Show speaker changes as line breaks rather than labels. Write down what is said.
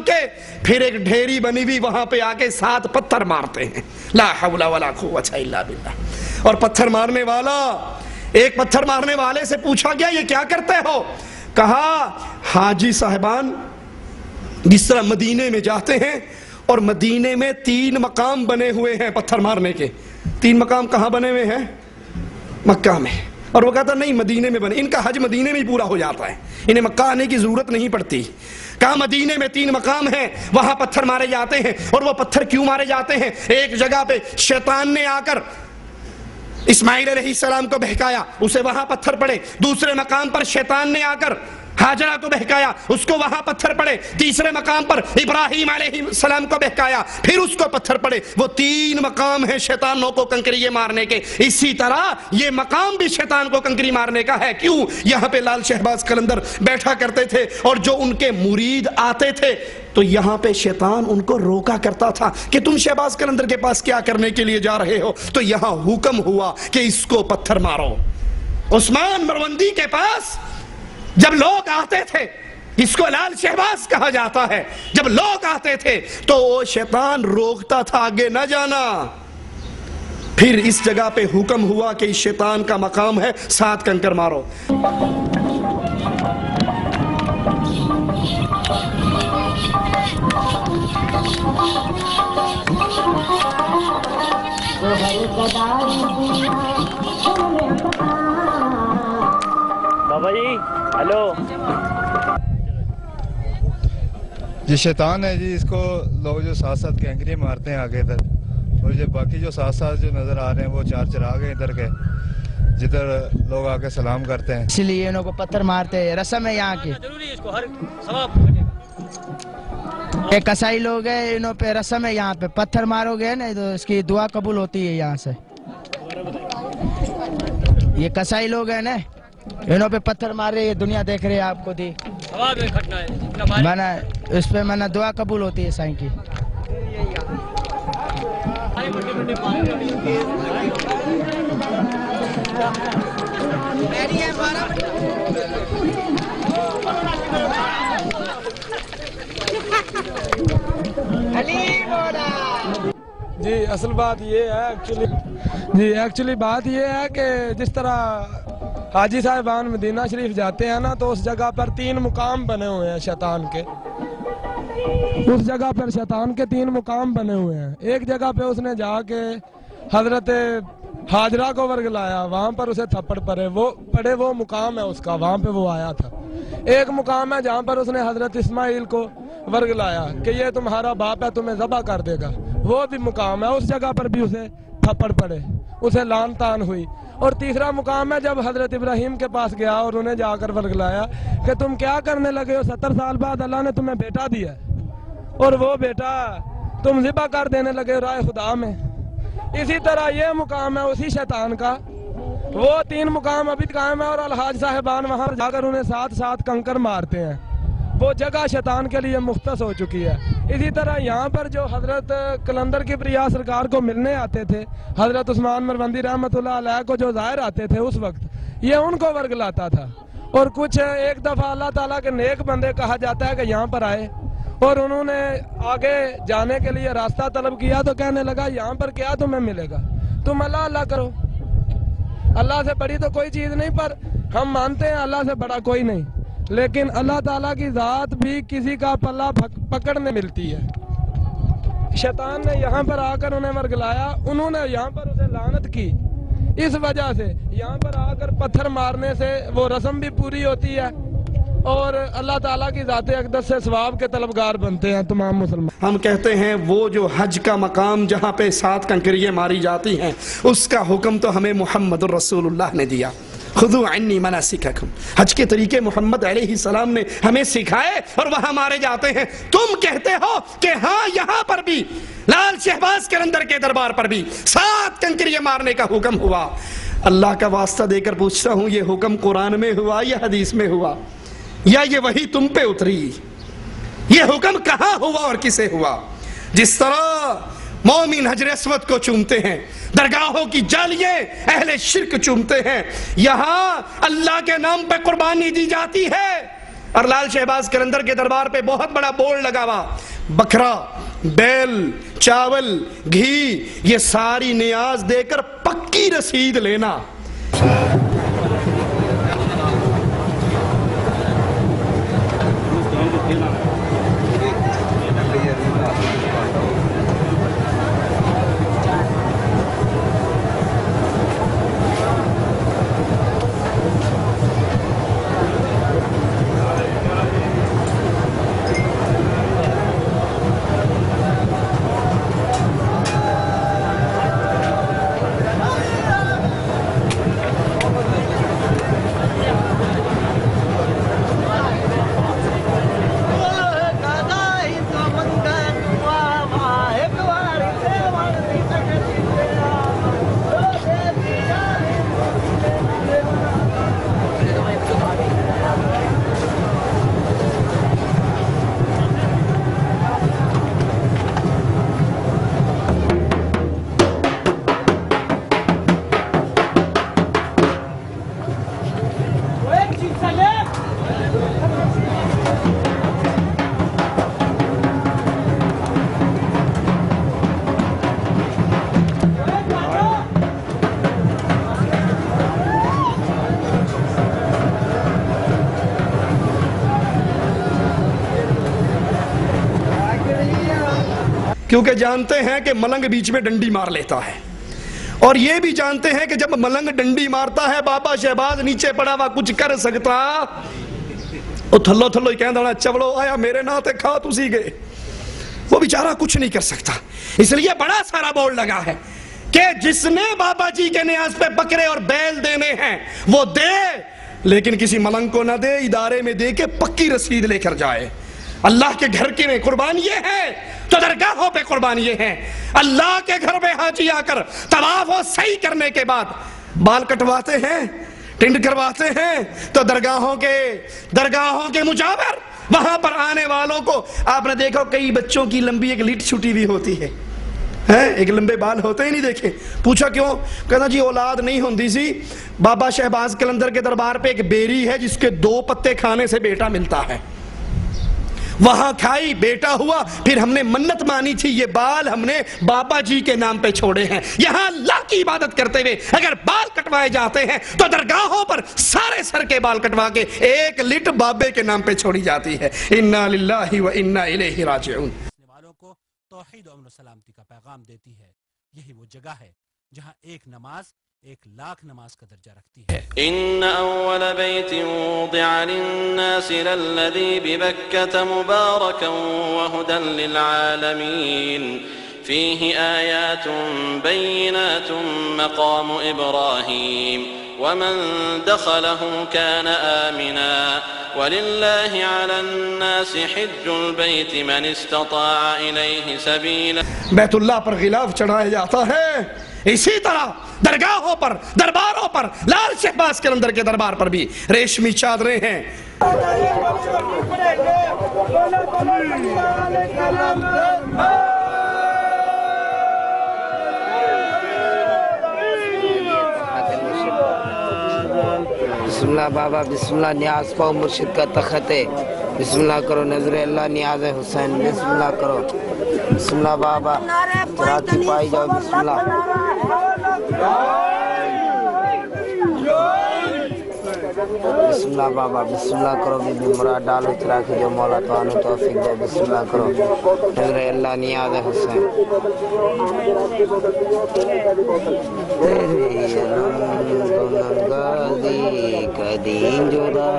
کے پھر ایک ڈھیری بنی ہوئی وہاں پہ آکے 7 پتھر مارتے ہیں. لا حول ولا قوت الا باللہ. اور پتھر مارنے والا، ایک پتھر مارنے والے سے پوچھا گیا یہ کیا کرتے ہو؟ کہا حاجی صاحبان جس طرح مدینے میں جاتے ہیں اور مدینے میں 3 مقام بنے ہوئے ہیں پتھر مارنے کے. 3 مقام کہاں بنے ہوئے ہیں؟ مکہ میں. اور وہ کہتا نہیں مدینے میں بنے، ان کا حج مدینے میں ہی پورا ہو جاتا ہے، انہیں مکہ آنے کی ضرورت نہیں پڑتی. کہا مدینے میں 3 مقام ہیں وہاں پتھر مارے جاتے ہیں. اور وہ پتھر کیوں مارے جاتے ہیں؟ ایک جگہ پہ شیطان نے آ کر اسماعیل علیہ السلام کو بہکایا، اسے وہاں پتھر پڑے. دوسرے مقام پر شیطان نے آ کر ہاجرہ کو بہکایا، اس کو وہاں پتھر پڑے. تیسرے مقام پر ابراہیم علیہ السلام کو بہکایا، پھر اس کو پتھر پڑے. وہ 3 مقام ہیں شیطانوں کو کنکریے مارنے کے. اسی طرح یہ مقام بھی شیطان کو کنکری مارنے کا ہے. کیوں؟ یہاں پہ لال شہباز قلندر بیٹھا کرتے تھے اور جو ان کے مرید آتے تھے تو یہاں پہ شیطان ان کو روکا کرتا تھا کہ تم شہباز قلندر کے پاس کیا کرنے کے لیے جا رہے ہو؟ تو یہاں حکم ہوا کہ اس کو پتھر مارو. عثمان مروندی کے پاس جب لوگ آتے تھے، اس کو لال شہباز کہا جاتا ہے، جب لوگ آتے تھے تو وہ شیطان روکتا تھا آگے نہ جانا. پھر اس جگہ پہ حکم ہوا کہ اس شیطان کا مقام ہے 7 کنکر مارو.
بابا جی ہلو.
یہ شیطان ہے جی، اس کو لوگ جو 7 کنکریاں مارتے ہیں آگے ادھر، اور یہ باقی جو 7 جو نظر آ رہے ہیں وہ 4 چراغ ہیں ادھر کے جدھر لوگ آکے سلام کرتے ہیں.
اس لیے انہوں کو پتھر مارتے ہیں، رسم ہے یہاں کی. ایک کسائی لوگ ہیں، انہوں پہ رسم ہے یہاں پہ پتھر مارو گے نا تو اس کی دعا قبول ہوتی ہے یہاں سے. یہ کسائی لوگ ہیں نا، انہوں پہ پتھر مار رہے، یہ دنیا دیکھ رہے ہیں آپ کو دی مانا اس پہ مانا دعا قبول ہوتی ہے سائیں کی.
جی اصل بات یہ ہے ایکچولی بات یہ ہے کہ جس طرح حاجی صاحبان مدینہ شریف جاتے ہیں نا تو اس جگہ پر 3 مقام بنے ہوئے ہیں شیطان کے. اس جگہ پر شیطان کے 3 مقام بنے ہوئے ہیں. ایک جگہ پہ اس نے جا کے حضرت ہاجرہ کو ورگلایا، وہاں پر اسے تھپڑ پڑے، وہ مقام ہے اس کا، وہاں پہ وہ آیا تھا. ایک مقام ہے جہاں پر اس نے حضرت اسماعیل کو ورگلایا کہ یہ تمہارا باپ ہے تمہیں ذبح کر دے گا، وہ بھی مقام ہے. اس جگہ پر بھی اسے تھپڑ پڑے، اسے لان تان ہوئی. اور تیسرا مقام ہے جب حضرت ابراہیم کے پاس گیا اور انہیں جا کر ورگلایا کہ تم کیا کرنے لگے ہو، 70 سال بعد اللہ نے تمہیں بیٹا دیا اور وہ بیٹا تم ذبح کر دینے لگے راہ خدا میں. اسی طرح یہ مقام ہے اسی شیطان کا. وہ 3 مقام ابھی قائم ہے اور الحاج صاحبان وہاں جا کر انہیں 7 کنکر مارتے ہیں. وہ جگہ شیطان کے لیے مختص ہو چکی ہے. اسی طرح یہاں پر جو حضرت قلندر کبریا سرکار کو ملنے آتے تھے، حضرت عثمان مروندی رحمت اللہ علیہ کو جو ظاہر آتے تھے اس وقت، یہ ان کو ورگلاتا تھا. اور کچھ ایک دفعہ اللہ تعالیٰ کے نیک بندے کہا جاتا ہے کہ یہاں پر آئے اور انہوں نے آگے جانے کے لیے راستہ طلب کیا تو کہنے لگا یہاں پر کیا تمہیں ملے گا، تم اللہ اللہ کرو، اللہ سے بڑی تو کوئی چیز نہیں، پر ہم مانتے ہیں اللہ سے بڑا کوئی نہیں، لیکن اللہ تعالیٰ کی ذات بھی کسی کا پلہ پکڑنے ملتی ہے. شیطان نے یہاں پر آ کر انہیں ورگلایا، انہوں نے یہاں پر اسے لعنت کی. اس وجہ سے یہاں پر آ کر پتھر مارنے سے وہ رسم بھی پوری ہوتی ہے اور اللہ تعالیٰ کی ذات اقدس سے ثواب کے طلبگار بنتے ہیں تمام مسلمان.
ہم کہتے ہیں وہ جو حج کا مقام جہاں پہ 7 کنکریاں ماری جاتی ہیں اس کا حکم تو ہمیں محمد الرسول اللہ نے دیا. خذوا عنی مناسککم، حج کے طریقے محمد علیہ السلام نے ہمیں سکھائے اور وہاں مارے جاتے ہیں. تم کہتے ہو کہ ہاں یہاں پر بھی لال شہباز قلندر کے دربار پر بھی 7 کنکریاں مارنے کا حکم ہوا. اللہ کا واسطہ دے کر پوچھتا ہوں یہ حکم قرآن میں ہوا یا حدیث میں ہوا یا یہ وحی تم پہ اتری؟ یہ حکم کہاں ہوا اور کسے ہوا؟ جس طرح مومن حجر اسود کو چومتے ہیں، درگاہوں کی جالیے اہل شرک چومتے ہیں، یہاں اللہ کے نام پہ قربانی دی جاتی ہے اور لال شہباز قلندر کے دربار پہ بہت بڑا بورڈ لگا ہوا، بکرا، بیل، چاول، گھی، یہ ساری نیاز دے کر پکی رسید لینا۔ کیونکہ جانتے ہیں کہ ملنگ بیچ میں ڈنڈی مار لیتا ہے، اور یہ بھی جانتے ہیں کہ جب ملنگ ڈنڈی مارتا ہے بابا شہباز نیچے پڑا ہوا کچھ کر سکتا، وہ تھلو تھلو ہی کہندہ ہونا چولو آیا میرے ناتے کھا تسی گئے، وہ بیچارہ کچھ نہیں کر سکتا۔ اس لیے بڑا سارا بورڈ لگا ہے کہ جس نے بابا جی کے نیاز پہ بکرے اور بیل دینے ہیں وہ دے، لیکن کسی ملنگ کو نہ دے، ادارے میں دے کے پکی رسید لے کر جائے۔ اللہ کے گھر کے میں قربان یہ ہے تو درگاہوں پہ قربان یہ ہے۔ اللہ کے گھر میں حاجی آ کر طواف و سعی کرنے کے بعد بال کٹواتے ہیں، ٹنڈ کرواتے ہیں، تو درگاہوں کے مجاور وہاں پر آنے والوں کو آپ نے دیکھو کئی بچوں کی لمبی ایک لٹ چھٹی ہوئی ہوتی ہے، ایک لمبے بال ہوتے ہی نہیں دیکھے، پوچھا کیوں؟ کہنا جی اولاد نہیں ہوندی سی، بابا شہباز قلندر کے دربار پہ ایک بیری ہے جس کے 2 پتے کھانے سے بیٹا ملتا ہے، وہاں کھائی بیٹا ہوا، پھر ہم نے منت مانی تھی یہ بال ہم نے بابا جی کے نام پہ چھوڑے ہیں۔ یہاں اللہ کی عبادت کرتے ہوئے اگر بال کٹوائے جاتے ہیں تو درگاہوں پر سارے سر کے بال کٹوا کے ایک لٹ بابے کے نام پہ چھوڑی جاتی ہے۔ انا للہ و انا الیہ راجعون۔
والوں کو توحید و امن و سلامتی کا پیغام دیتی ہے، یہی وہ جگہ ہے جہاں ایک نماز 1,00,000 نماز کا درجہ رکھتی ہے۔
ان اول بیت وضع للناس للذی ببکۃ مبارکا وہدی للعالمین فیہ آیات بینات مقام ابراہیم ومن دخلہ کان آمنا وللہ علی الناس حج البیت من استطاع الیہ سبیلا۔
بیت اللہ پر غلاف چڑھایا جاتا ہے، اسی طرح درگاہوں پر، درباروں پر، لال شہباز قلندر کے دربار پر بھی ریشمی چادریں ہیں۔
بسم اللہ بابا، بسم اللہ نیاز پاؤ مرشد کا تخت ہے، بسم اللہ کرو نظر اللہ نیاز حسین، بسم اللہ کرو، بسم اللہ بابا چراتی پائی جاؤ، بسم اللہ بسم اللہ بابا، بسم اللہ کرو، بی بی مراد ڈالو چراکی جو مولا توانو توفیق دے، بسم اللہ کرو نظر اللہ نیاز حسین۔ تیرے رنگ نگادی کدیں جدا